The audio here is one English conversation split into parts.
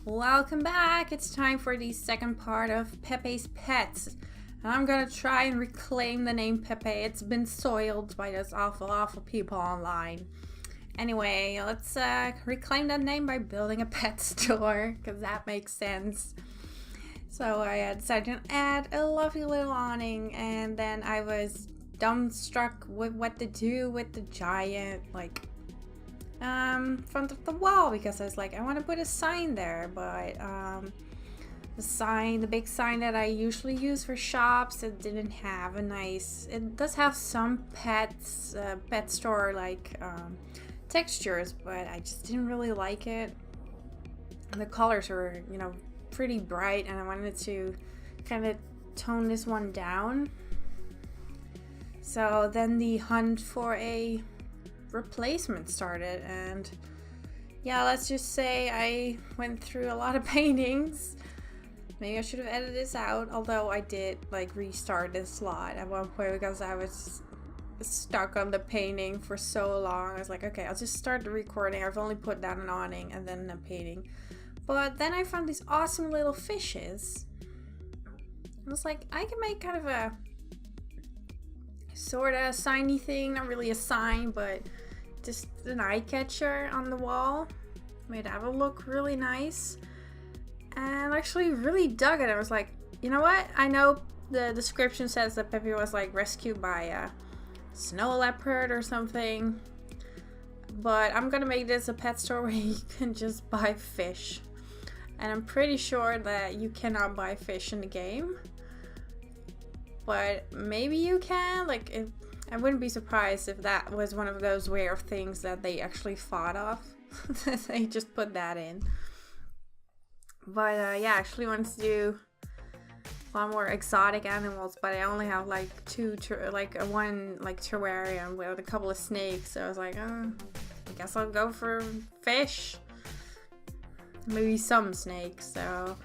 Welcome back. It's time for the second part of Pepe's Pets. And I'm gonna try and reclaim the name Pepe. It's been soiled by those awful people online. Anyway, let's reclaim that name by building a pet store, because that makes sense. So I decided to add a lovely little awning, and then I was dumbstruck with what to do with the giant, front of the wall, because I was like, I want to put a sign there, but the big sign that I usually use for shops, it didn't have it does have some pet store textures, but I just didn't really like it. And the colors were, pretty bright, and I wanted to kind of tone this one down. So then the hunt for a replacement started, and yeah, let's just say I went through a lot of paintings. Maybe I should have edited this out, although I did restart this slot at one point because I was stuck on the painting for so long. I was like, okay, I'll just start the recording. I've only put down an awning and then a painting, but then I found these awesome little fishes. I was like, I can make kind of a sort of signy thing, not really a sign, but just an eye catcher on the wall. Made that would look really nice, and I actually really dug it. I was like, you know what? I know the description says that Pepe was rescued by a snow leopard or something, but I'm gonna make this a pet store where you can just buy fish, and I'm pretty sure that you cannot buy fish in the game. But maybe you can. I wouldn't be surprised if that was one of those rare things that they actually thought of. They just put that in. But yeah, I actually wanted to do a lot more exotic animals, but I only have one terrarium with a couple of snakes. So I was like, I guess I'll go for fish. Maybe some snakes. So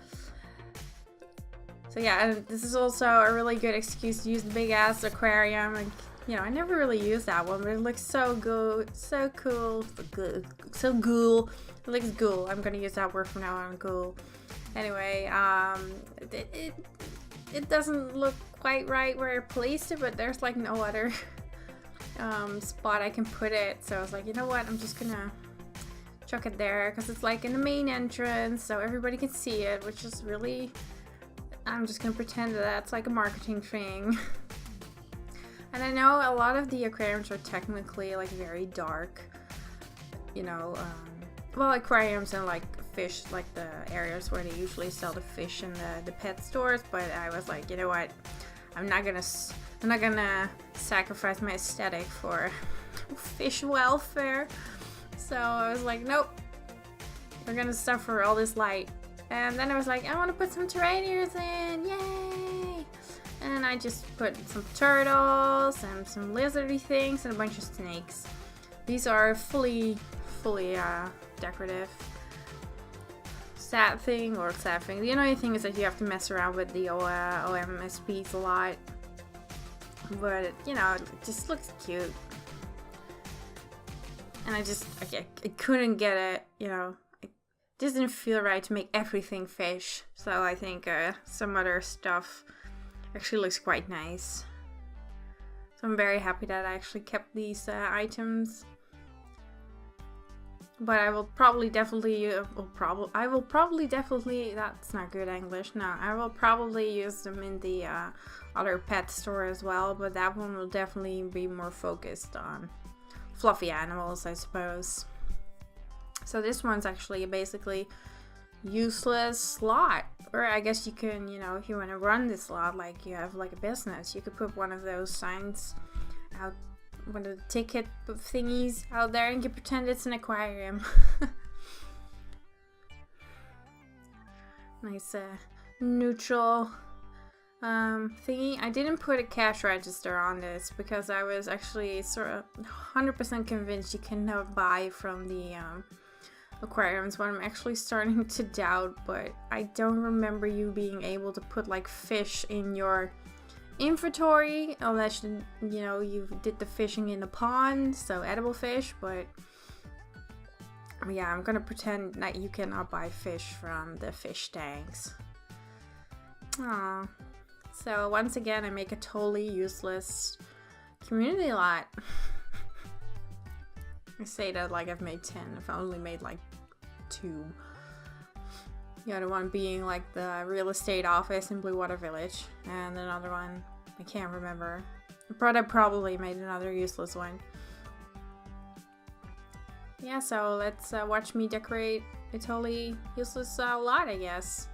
yeah, and this is also a really good excuse to use the big ass aquarium. And I never really used that one, but it looks so good, so cool, so ghoul. It looks ghoul. I'm gonna use that word from now on, ghoul. Anyway, it doesn't look quite right where I placed it, but there's no other spot I can put it. So I was like, you know what? I'm just gonna chuck it there because it's in the main entrance, so everybody can see it, which is really. I'm just gonna pretend that that's a marketing thing. And I know a lot of the aquariums are technically very dark. Aquariums and fish, the areas where they usually sell the fish in the pet stores. But I was like, you know what? I'm not gonna sacrifice my aesthetic for fish welfare. So I was like, nope. We're gonna suffer all this light. And then I was like, I want to put some terrariums in, yay! And I just put some turtles and some lizardy things and a bunch of snakes. These are fully decorative. Sad thing. The only thing is that you have to mess around with the OMSPs a lot. But, it just looks cute. And I couldn't get it, Just didn't feel right to make everything fish, so I think some other stuff actually looks quite nice. So I'm very happy that I actually kept these items. But I will probably definitely, that's not good English, no, I will probably use them in the other pet store as well, but that one will definitely be more focused on fluffy animals, I suppose. So this one's actually basically useless slot. Or I guess you can, if you want to run this slot you have a business, you could put one of those signs out, one of the ticket thingies out there, and you pretend it's an aquarium. Nice neutral thingy. I didn't put a cash register on this because I was actually sort of 100% convinced you cannot buy from the aquariums, what I'm actually starting to doubt, but I don't remember you being able to put fish in your inventory unless you did the fishing in the pond, so edible fish. But Yeah, I'm gonna pretend that you cannot buy fish from the fish tanks. Aww. So once again, I make a totally useless community lot. I say that like I've made 10. I've only made like 2. The other one being like the real estate office in Blue Water Village. And another one, I can't remember. But I probably made another useless one. Yeah, so let's watch me decorate a totally useless lot, I guess.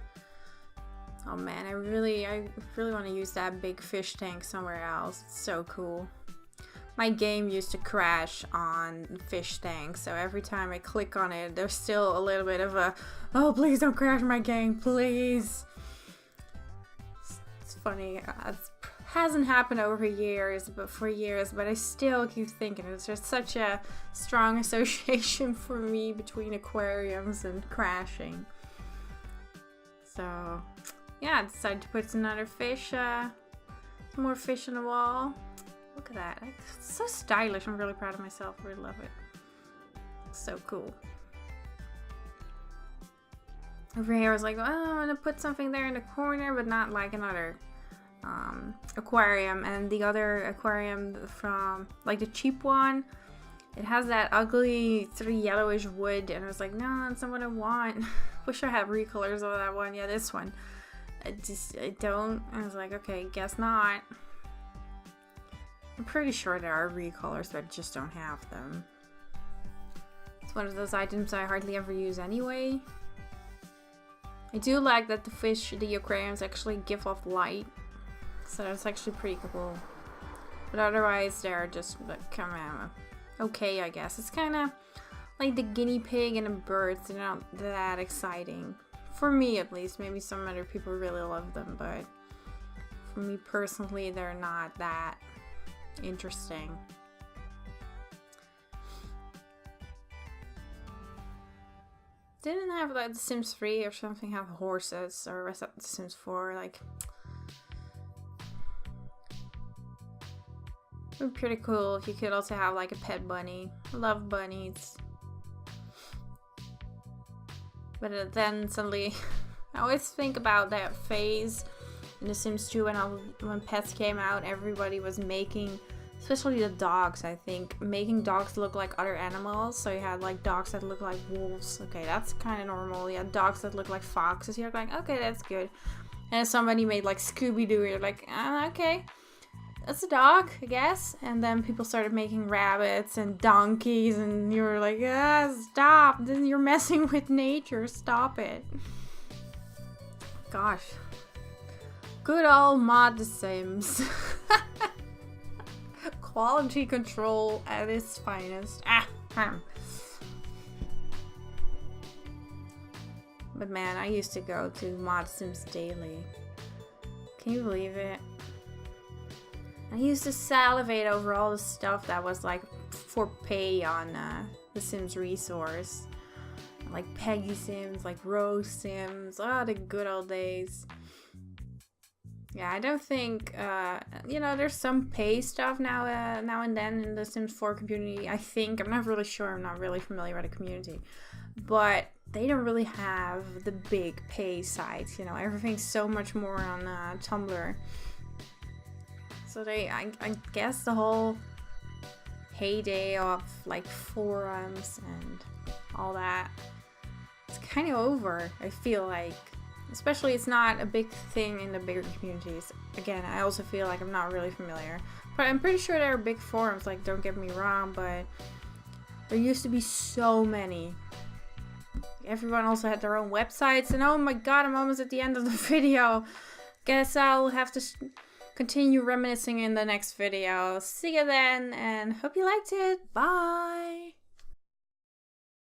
Oh man, I really want to use that big fish tank somewhere else. It's so cool. My game used to crash on fish tanks, so every time I click on it, there's still a little bit of a, oh please don't crash my game, please. It's funny. It hasn't happened over years, but I still keep thinking it's just such a strong association for me between aquariums and crashing. So yeah, I decided to put another fish, some more fish on the wall. Look at that. It's so stylish. I'm really proud of myself. I really love it. It's so cool. Over here I was like, oh, I want to put something there in the corner, but not like another aquarium. And the other aquarium from, like the cheap one, it has that ugly sort of yellowish wood. And I was like, no, that's not what I want. Wish I had recolors of that one. Yeah, this one. I don't. I was like, okay, guess not. I'm pretty sure there are recolors, but I just don't have them. It's one of those items I hardly ever use anyway. I do like that the aquariums actually give off light. So that's actually pretty cool. But otherwise, they're just like, kind of okay, I guess. It's kind of like the guinea pig and the birds. They're not that exciting. For me, at least. Maybe some other people really love them, but for me personally, they're not that interesting. Didn't have like The Sims 3 or something have horses, or was that The Sims 4? Like, it would be pretty cool if you could also have like a pet bunny. I love bunnies. But then suddenly, I always think about that phase in The Sims 2 when pets came out. Everybody was making, especially the dogs, I think, making dogs look like other animals. So you had like dogs that look like wolves. Okay, that's kind of normal. You had dogs that look like foxes. You're like, okay, that's good. And somebody made like Scooby-Doo. You're like, okay, that's a dog, I guess. And then people started making rabbits and donkeys, and you were like, stop. Then you're messing with nature. Stop it. Gosh. Good old mod The Sims. Quality control at its finest. But man, I used to go to Mod Sims daily. Can you believe it? I used to salivate over all the stuff that was like for pay on the Sims resource. Like Peggy Sims, like Rose Sims, the good old days. Yeah, I don't think, there's some pay stuff now and then in the Sims 4 community, I think. I'm not really sure. I'm not really familiar with the community. But they don't really have the big pay sites, Everything's so much more on Tumblr. So I guess the whole heyday of, like, forums and all that, it's kind of over, I feel like. Especially it's not a big thing in the bigger communities. Again, I also feel like I'm not really familiar. But I'm pretty sure there are big forums, like, don't get me wrong, but there used to be so many. Everyone also had their own websites, and oh my god, I'm almost at the end of the video. Guess I'll have to continue reminiscing in the next video. See you then, and hope you liked it. Bye!